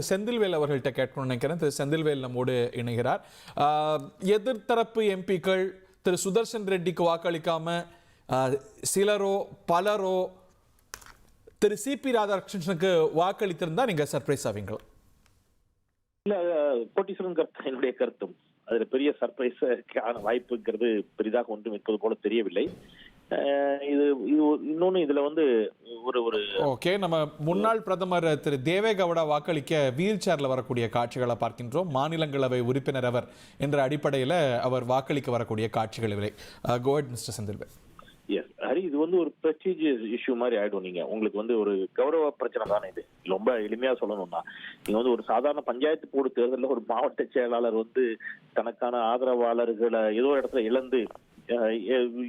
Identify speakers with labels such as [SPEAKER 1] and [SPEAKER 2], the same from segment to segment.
[SPEAKER 1] செந்தில்வேல் அவர்கள்ட்ட கேட்கணும்னு நினைக்கிறேன். திரு செந்தில்வேல் நம்மோடு இணைகிறார். எதிர்த்தரப்பு எம்பிக்கள் திரு சுதர்சன் ரெட்டிக்கு வாக்களிக்காம சிலரோ பலரோ திரு சிபி ராதாகிருஷ்ணனுக்கு வாக்களித்திருந்தா நீங்க சர்ப்ரைஸ் ஆவீங்களா?
[SPEAKER 2] இல்ல, கோட்டீஸ்வரன் கருத்து என்னுடைய கருத்தும் அதுல பெரிய சர்ப்ரைஸான வாய்ப்புங்கிறது பெரிதாக ஒன்றும் இருப்பது போல தெரியவில்லை. இது இன்னொன்னு இதுல ஒரு
[SPEAKER 1] ஓகே, நம்ம முன்னாள் பிரதமர் திரு தேவேகவுடா வாக்களிக்க வீல் சேர்ல வரக்கூடிய காட்சிகளை பார்க்கின்றோம். மாநிலங்களவை உறுப்பினர் அவர் என்ற அடிப்படையில் அவர் வாக்களிக்க வரக்கூடிய காட்சிகள் இல்லை. Go ahead mister Senthilvel.
[SPEAKER 2] Yes Hari, இது ஒரு பிரஸ்டீஜியஸ் இஷ்யூ மாதிரி ஆயிடும். நீங்க உங்களுக்கு ஒரு கௌரவ பிரச்சனை தானே. இது ரொம்ப எளிமையா சொல்லணும்னா, நீங்க ஒரு சாதாரண பஞ்சாயத்து போர்டு தேர்தலில் ஒரு மாவட்ட செயலாளர் தனக்கான ஆதரவாளர்களை ஏதோ இடத்துல இழந்து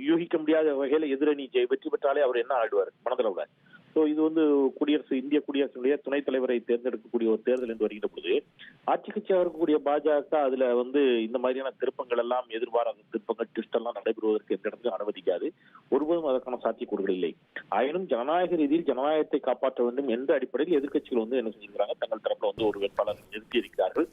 [SPEAKER 2] யூகிக்க முடியாத வகையில எதிரணி வெற்றி பெற்றாலே அவர் என்ன ஆடுவார் மனதளவுல. ஸோ இது இந்திய குடியரசுடைய துணைத் தலைவரை தேர்ந்தெடுக்கக்கூடிய ஒரு தேர்தல் என்று வருகிற பொழுது ஆட்சி கட்சியாக இருக்கக்கூடிய பாஜக அதுல இந்த மாதிரியான திருப்பங்கள் எல்லாம், எதிர்பாராத திருப்பங்கள், ட்விஸ்ட் எல்லாம் நடைபெறுவதற்கு எந்த இடத்துல அனுமதிக்காது. ஒருபோதும் அதற்கான சாத்தியக்கூறுகள் இல்லை. ஆயினும் ஜனநாயக ரீதியில் ஜனநாயகத்தை காப்பாற்ற வேண்டும் என்ற அடிப்படையில் எதிர்கட்சிகள் என்ன செஞ்சிருக்கிறாங்க, தங்கள் தரப்புல ஒரு வேட்பாளர் நிறுத்தி இருக்கிறார்கள்.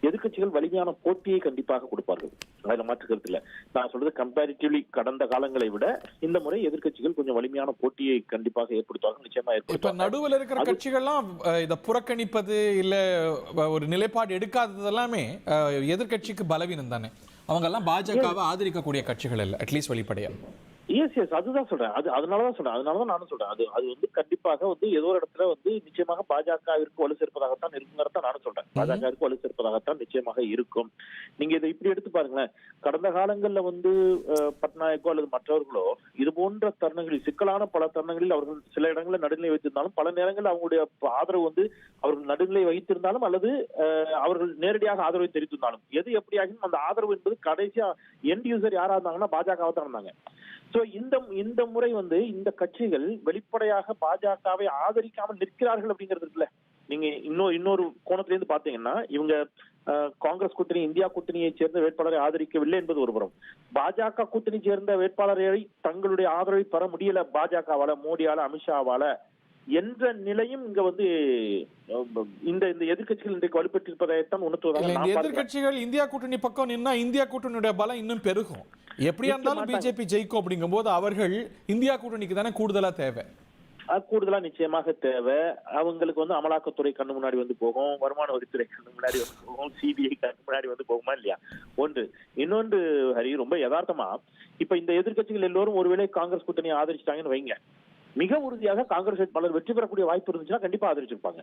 [SPEAKER 2] எதிர்கட்சிகள் வலிமையான போட்டியை கண்டிப்பாக கொடுப்பார்கள், அதுல மாற்று கருத்து இல்லை. நான் சொல்றது கம்பேரிட்டிவ்லி கடந்த காலங்களை விட இந்த முறை எதிர்கட்சிகள் கொஞ்சம் வலிமையான போட்டியை கண்டிப்பாக ஏற்படுத்துவார்கள், நிச்சயமா ஏற்படுத்துவாங்க.
[SPEAKER 1] நடுவில் இருக்கிற கட்சிகள்லாம் இதை புறக்கணிப்பது இல்ல ஒரு நிலைப்பாடு எடுக்காதது எல்லாமே எதிர்கட்சிக்கு பலவீனம் தானே. அவங்க எல்லாம் பாஜகவை ஆதரிக்கக்கூடிய கட்சிகள் இல்லை, அட்லீஸ்ட் வெளிப்படையா.
[SPEAKER 2] எஸ் அதுதான் சொல்றேன். அதனாலதான் நானும் சொல்றேன். அது கண்டிப்பாக ஏதோ ஒரு இடத்துல நிச்சயமாக பாஜகவிற்கு வலு சேர்ப்பதாகத்தான் இருக்குங்கிறத நானும் சொல்றேன். பாஜகவிற்கு வலு சேர்ப்பதாகத்தான் நிச்சயமாக இருக்கும். நீங்க இதை இப்படி எடுத்து பாருங்களேன். கடந்த காலங்கள்ல பட்நாயக்கோ அல்லது மற்றவர்களோ இது போன்ற தருணங்களில், சிக்கலான பல தருணங்களில் அவர்கள் சில இடங்களில் நடுநிலை வைத்திருந்தாலும், பல நேரங்களில் அவங்களுடைய ஆதரவு அவர்கள் நடுநிலை வைத்திருந்தாலும் அல்லது அவர்கள் நேரடியாக ஆதரவை தெரிவித்திருந்தாலும், எது எப்படியாகும் அந்த ஆதரவு என்பது கடைசியா எண்ட் யூசர் யாரா இருந்தாங்கன்னா பாஜகவை தான் இருந்தாங்க. சோ இந்த முறை இந்த கட்சிகள் வெளிப்படையாக பாஜகவை ஆதரிக்காமல் நிற்கிறார்கள் அப்படிங்கிறது இருக்குல்ல. நீங்க இன்னொரு கோணத்துல இருந்து பாத்தீங்கன்னா, இவங்க காங்கிரஸ் கூட்டணி, இந்தியா கூட்டணியை சேர்ந்த வேட்பாளரை ஆதரிக்கவில்லை என்பது ஒரு புறம். பாஜக கூட்டணி சேர்ந்த வேட்பாளரை தங்களுடைய ஆதரவை பெற முடியல பாஜகவால, மோடியால, அமித்ஷாவால என்ற நிலையும் இங்க இந்த எதிர்கட்சிகள் இன்றைக்கு வலுப்பெற்றிருப்பதைத்தான் உணர்த்துவதாக.
[SPEAKER 1] எதிர்கட்சிகள் இந்தியா கூட்டணி பக்கம் நின்னா இந்தியா கூட்டணியுடைய பலம் இன்னும் பெருகும். எப்படியா இருந்தாலும் பிஜேபி ஜெயிக்கும் அப்படிங்கும் போது அவர்கள் இந்தியா கூட்டணிக்கு தானே கூடுதலா தேவை.
[SPEAKER 2] கூடுதலா நிச்சயமாக தேவை. அவங்களுக்கு அமலாக்கத்துறை கண்ணு முன்னாடி போகும், வருமான வரித்துறை கண்ணு முன்னாடி போகும், சிபிஐ கண்ணு முன்னாடி போகுமா இல்லையா? ஒன்று. இன்னொன்று ஹரி, ரொம்ப யதார்த்தமா இப்ப இந்த எதிர்கட்சிகள் எல்லோரும் ஒருவேளை காங்கிரஸ் கூட்டணியை ஆதரிச்சிட்டாங்கன்னு வைங்க, மிக உறுதியாக காங்கிரஸ் வேட்பாளர் வெற்றி பெறக்கூடிய வாய்ப்பு இருந்துச்சுன்னா கண்டிப்பா ஆதரிச்சிருப்பாங்க.